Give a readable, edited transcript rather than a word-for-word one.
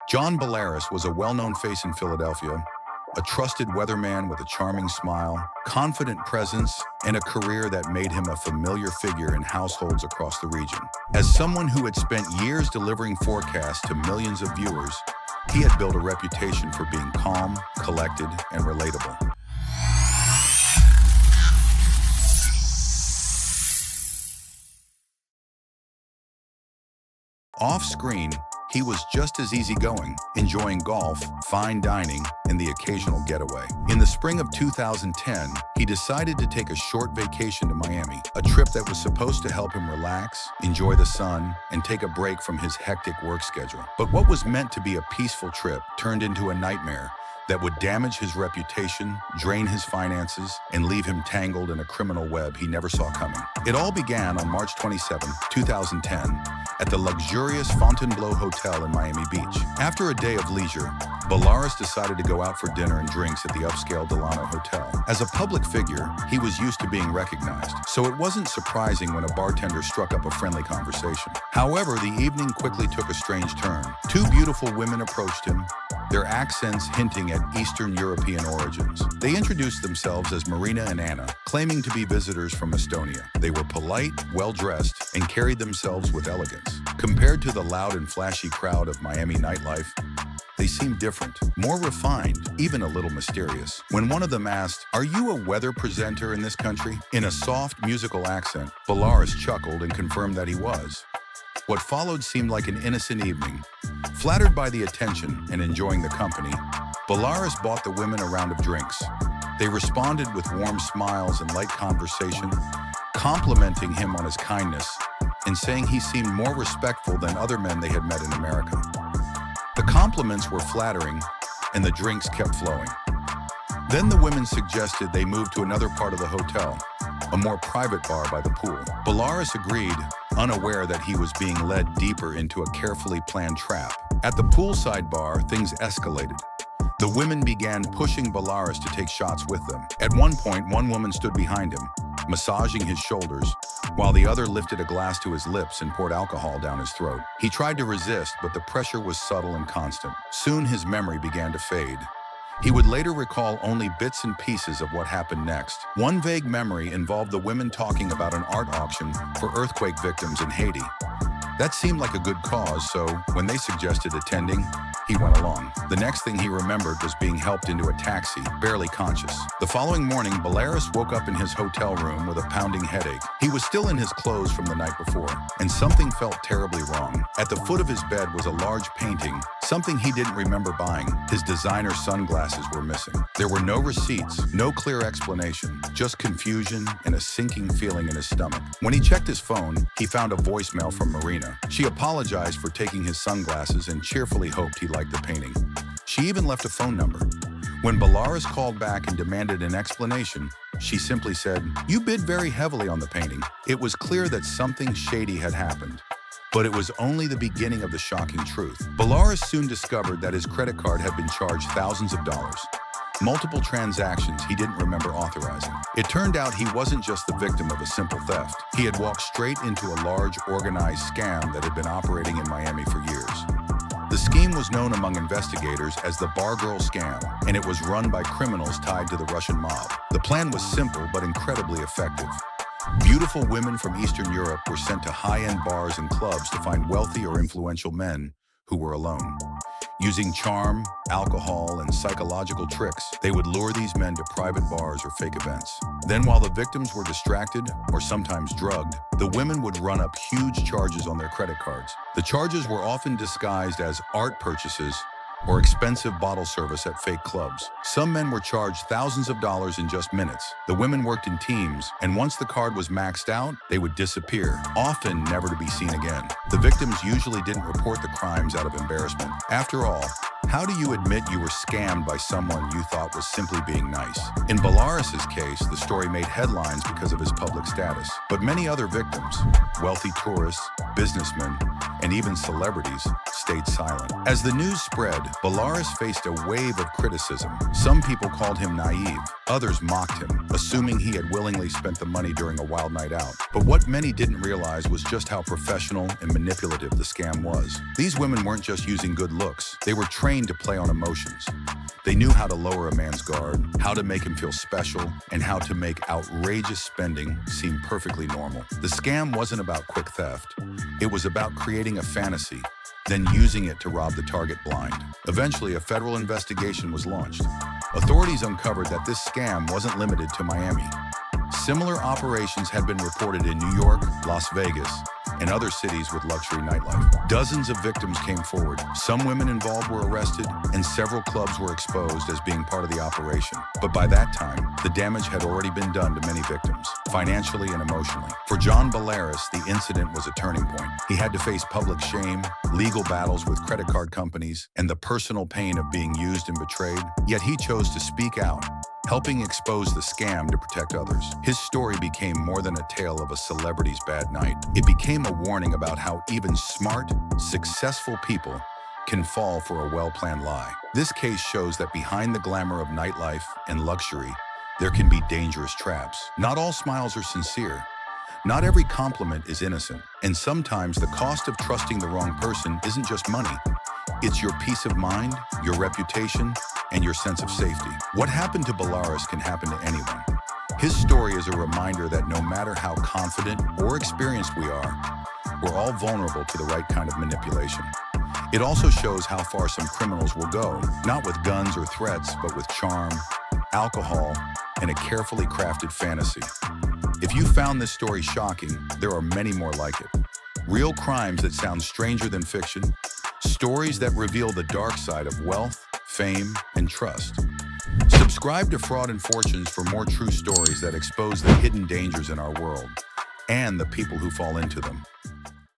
John Belarus was a well-known face in Philadelphia, a trusted weatherman with a charming smile, confident presence, and a career that made him a familiar figure in households across the region. As someone who had spent years delivering forecasts to millions of viewers, he had built a reputation for being calm, collected, and relatable. Off-screen, he was just as easygoing, enjoying golf, fine dining, and the occasional getaway. In the spring of 2010, he decided to take a short vacation to Miami, a trip that was supposed to help him relax, enjoy the sun, and take a break from his hectic work schedule. But what was meant to be a peaceful trip turned into a nightmare that would damage his reputation, drain his finances, and leave him tangled in a criminal web he never saw coming. It all began on March 27, 2010, at the luxurious Fontainebleau Hotel in Miami Beach. After a day of leisure, Belarus decided to go out for dinner and drinks at the upscale Delano Hotel. As a public figure, he was used to being recognized, so it wasn't surprising when a bartender struck up a friendly conversation. However, the evening quickly took a strange turn. Two beautiful women approached him, their accents hinting at Eastern European origins. They introduced themselves as Marina and Anna, claiming to be visitors from Estonia. They were polite, well-dressed, and carried themselves with elegance. Compared to the loud and flashy crowd of Miami nightlife, they seemed different, more refined, even a little mysterious. When one of them asked, "Are you a weather presenter in this country?" In a soft, musical accent, Belarus chuckled and confirmed that he was. What followed seemed like an innocent evening. Flattered by the attention and enjoying the company, Belarus bought the women a round of drinks. They responded with warm smiles and light conversation, complimenting him on his kindness and saying he seemed more respectful than other men they had met in America. The compliments were flattering, and the drinks kept flowing. Then the women suggested they move to another part of the hotel, a more private bar by the pool. Belarus agreed, unaware that he was being led deeper into a carefully planned trap. At the poolside bar, things escalated. The women began pushing Belarus to take shots with them. At one point, one woman stood behind him, massaging his shoulders, while the other lifted a glass to his lips and poured alcohol down his throat. He tried to resist, but the pressure was subtle and constant. Soon his memory began to fade. He would later recall only bits and pieces of what happened next. One vague memory involved the women talking about an art auction for earthquake victims in Haiti. That seemed like a good cause, so when they suggested attending, he went along. The next thing he remembered was being helped into a taxi, barely conscious. The following morning, Belarus woke up in his hotel room with a pounding headache. He was still in his clothes from the night before, and something felt terribly wrong. At the foot of his bed was a large painting, something he didn't remember buying. His designer sunglasses were missing. There were no receipts, no clear explanation, just confusion and a sinking feeling in his stomach. When he checked his phone, he found a voicemail from Marina. She apologized for taking his sunglasses and cheerfully hoped he liked the painting. She even left a phone number. When Belarus called back and demanded an explanation, she simply said, "You bid very heavily on the painting." It was clear that something shady had happened. But it was only the beginning of the shocking truth. Belarus soon discovered that his credit card had been charged thousands of dollars. Multiple transactions he didn't remember authorizing. It turned out he wasn't just the victim of a simple theft. He had walked straight into a large, organized scam that had been operating in Miami for years. The scheme was known among investigators as the Bar Girl Scam, and it was run by criminals tied to the Russian mob. The plan was simple but incredibly effective. Beautiful women from Eastern Europe were sent to high-end bars and clubs to find wealthy or influential men who were alone. Using charm, alcohol, and psychological tricks, they would lure these men to private bars or fake events. Then, while the victims were distracted or sometimes drugged, the women would run up huge charges on their credit cards. The charges were often disguised as art purchases or expensive bottle service at fake clubs. Some men were charged thousands of dollars in just minutes. The women worked in teams, and once the card was maxed out, they would disappear, often never to be seen again. The victims usually didn't report the crimes out of embarrassment. After all, how do you admit you were scammed by someone you thought was simply being nice? In Belarus's case, the story made headlines because of his public status. But many other victims, wealthy tourists, businessmen, and even celebrities, stayed silent. As the news spread, Belarus faced a wave of criticism. Some people called him naive, others mocked him, assuming he had willingly spent the money during a wild night out. But what many didn't realize was just how professional and manipulative the scam was. These women weren't just using good looks, they were trained to play on emotions. They knew how to lower a man's guard, how to make him feel special, and how to make outrageous spending seem perfectly normal. The scam wasn't about quick theft. It was about creating a fantasy, then using it to rob the target blind. Eventually, a federal investigation was launched. Authorities uncovered that this scam wasn't limited to Miami. Similar operations had been reported in New York, Las Vegas, and other cities with luxury nightlife. Dozens of victims came forward. Some women involved were arrested, and several clubs were exposed as being part of the operation. But by that time, the damage had already been done to many victims, financially and emotionally. For John Belarus, the incident was a turning point. He had to face public shame, legal battles with credit card companies, and the personal pain of being used and betrayed. Yet he chose to speak out, helping expose the scam to protect others. His story became more than a tale of a celebrity's bad night. It became a warning about how even smart, successful people can fall for a well-planned lie. This case shows that behind the glamour of nightlife and luxury, there can be dangerous traps. Not all smiles are sincere. Not every compliment is innocent. And sometimes the cost of trusting the wrong person isn't just money. It's your peace of mind, your reputation, and your sense of safety. What happened to Belarus can happen to anyone. His story is a reminder that no matter how confident or experienced we are, we're all vulnerable to the right kind of manipulation. It also shows how far some criminals will go, not with guns or threats, but with charm, alcohol, and a carefully crafted fantasy. If you found this story shocking, there are many more like it. Real crimes that sound stranger than fiction, stories that reveal the dark side of wealth, fame, and trust. Subscribe to Fraud and Fortunes for more true stories that expose the hidden dangers in our world and the people who fall into them.